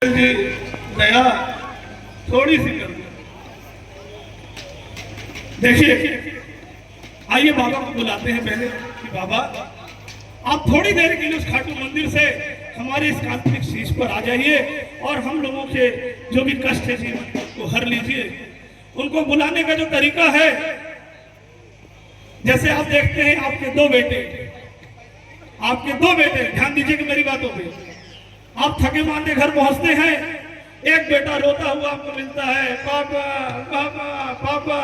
जी दया थोड़ी सी कर देखिए। आइए बाबा को बुलाते हैं पहले कि बाबा आप थोड़ी देर के लिए उस खाटू मंदिर से हमारे इस काल्पनिक शीश पर आ जाइए और हम लोगों के जो भी कष्ट है जीवन को हर लीजिए। उनको बुलाने का जो तरीका है, जैसे आप देखते हैं आपके दो बेटे ध्यान दीजिए कि मेरी बातों पे, आप थके मांदे घर पहुंचते हैं, एक बेटा रोता हुआ आपको मिलता है, पापा पापा पापा,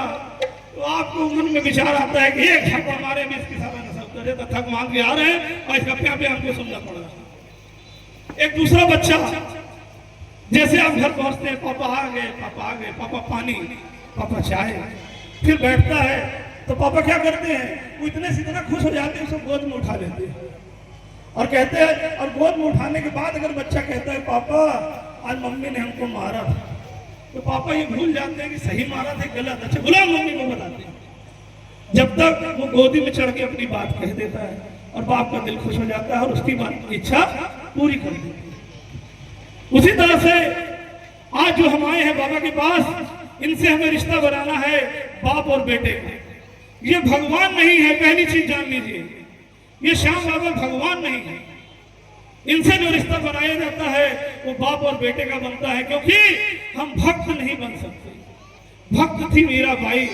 तो आपको मन में विचार आता है कि एक झपा मारे में इसकी सारा नशा उतरे, तो थक मांग के आ रहे हैं और इसका प्या हमको समझना पड़ रहा है। एक दूसरा बच्चा, जैसे आप घर पहुंचते हैं, पापा आ गए, पापा पानी, पापा चाय, फिर बैठता है तो पापा क्या करते हैं, वो इतने से इतना खुश हो जाते हैं, उसको गोद में उठा लेते हैं और कहते हैं, और गोद में उठाने के बाद अगर बच्चा कहता है पापा आज मम्मी ने हमको मारा था, तो पापा ये भूल जाते हैं कि सही मारा था गलत, अच्छा बुला मम्मी को बताते हैं। जब तक वो गोदी में चढ़ के अपनी बात कह देता है और बाप का दिल खुश हो जाता है और उसकी बात की इच्छा पूरी कर देती है। उसी तरह से आज जो हम आए हैं बाबा के पास, इनसे हमें रिश्ता बनाना है बाप और बेटे का। ये भगवान नहीं है, पहली चीज जान लीजिए, ये श्याम बाबा भगवान नहीं है। इनसे जो रिश्ता बनाया जाता है वो बाप और बेटे का बनता है, क्योंकि हम भक्त नहीं बन सकते। भक्त थी मीराबाई,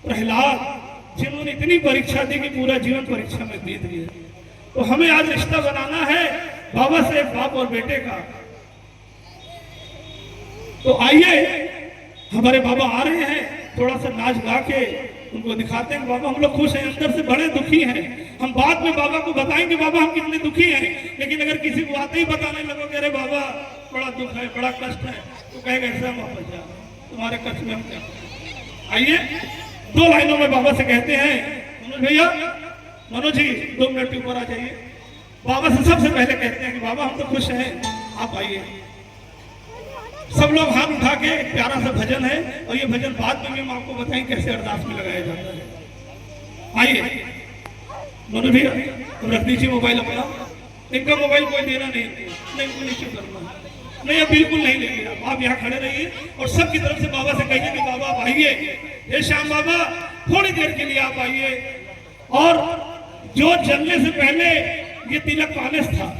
प्रहलाद, जिन्होंने इतनी परीक्षा दी कि पूरा जीवन परीक्षा में बीत गया। तो हमें आज रिश्ता बनाना है बाबा से, बाप और बेटे का। तो आइए, हमारे बाबा आ रहे हैं, थोड़ा सा नाच गा के उनको दिखाते हैं बाबा हम लोग खुश हैं, अंदर से बड़े दुखी हैं। हम बाद में बाबा को बताएंगे बाबा हम कितने दुखी हैं, लेकिन अगर किसी को आते ही बताने लगोगे अरे बाबा बड़ा दुख है, बड़ा कष्ट है, तो कहेगा ऐसा वापस जाओ, तुम्हारे कष्ट में हम क्या। आइए, दो लाइनों में बाबा से कहते हैं, मनोज भैया, मनोज जी 2 मिनट के ऊपर आ जाइए। बाबा से सबसे पहले कहते हैं कि बाबा हम तो खुश हैं, आप आइए। सब लोग हाथ उठा के, एक प्यारा सा भजन है और ये भजन बाद में हम आपको बताएं कैसे अरदास में लगाया जाता है। आइए मनोज भैया, तुम रख दीजिए मोबाइल अपना, इनका मोबाइल कोई देना नहीं, इनको नीचे करना नहीं, अब बिल्कुल नहीं लेंगे आप यहाँ खड़े रहिए और सबकी तरफ से बाबा से कहिए कि बाबा आप आइए, ये श्याम बाबा थोड़ी देर के लिए आप आइए। और जो जलने से पहले ये तिलक पालिश था,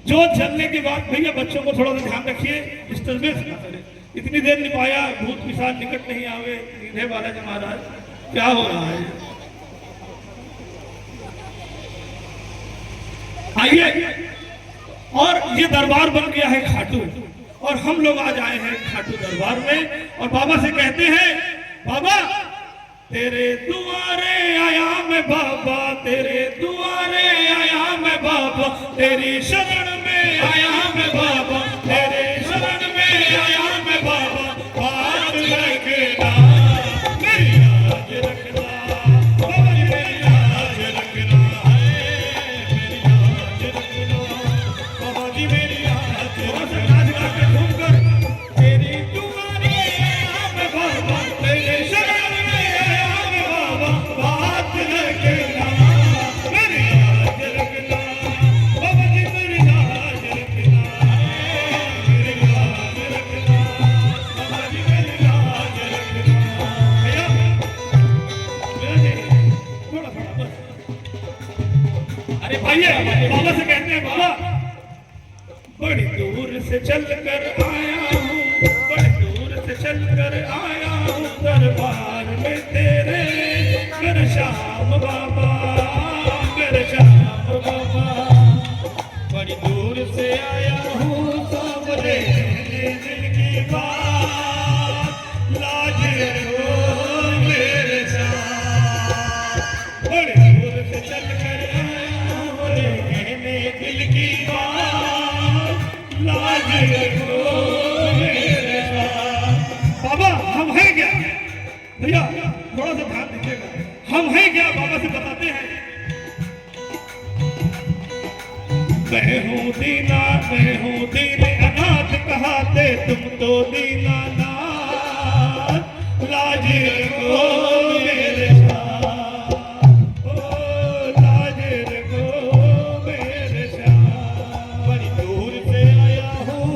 जो जलने के बाद भैया बच्चों को थोड़ा सा ध्यान रखिए, डिस्टर्बेंस ना करें, इतनी देर निभाया, भूत पिशाच निकट नहीं आवे, सीधे बालाजी महाराज क्या हो रहा है। आइए, और ये दरबार बन गया है खाटू, और हम लोग आज आए हैं खाटू दरबार में और बाबा से कहते हैं बाबा तेरे दुआरे आया मैं बाबा, तेरे दुआरे आया मैं बाबा, तेरी शरण में आया मैं बाबा, तेरे शरण में आया मैं बाबा, बात रखना मेरी लाज रखना, बाबा जी मेरी लाज रखना है, मेरी लाज रखना, बाबा जी मेरी लाज रखना, घूमकर तेरी दुआरे आया मैं बाबा, तेरे शरण बाबा से कहते हैं बाबा बड़ी दूर से चल कर आया हूँ, बड़ी दूर से चल कर आया हूँ दरबार में तेरे, मेरे श्याम बाबा, मेरे श्याम बाबा, बड़ी दूर से आया हूँ सामने दिल की बात, लाज हो मेरे श्याम, बड़ी दूर से चल कर दिल की बात, लाज रखो मेरे साथ। बाबा हम हैं क्या भैया, थोड़ा सा ध्यान दीजिएगा, हम हैं क्या बाबा से बताते हैं। मैं हूँ दीना, मैं हूँ दीन अनाथ कहाते तुम तो दीनानाथ, लाज रखो मेरे साथ, ओ लाज रखो मेरे साथ, बड़ी दूर से आया हूँ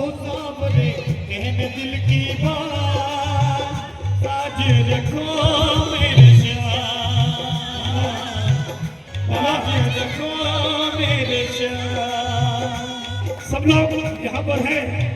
सब लोग यहाँ पर हैं।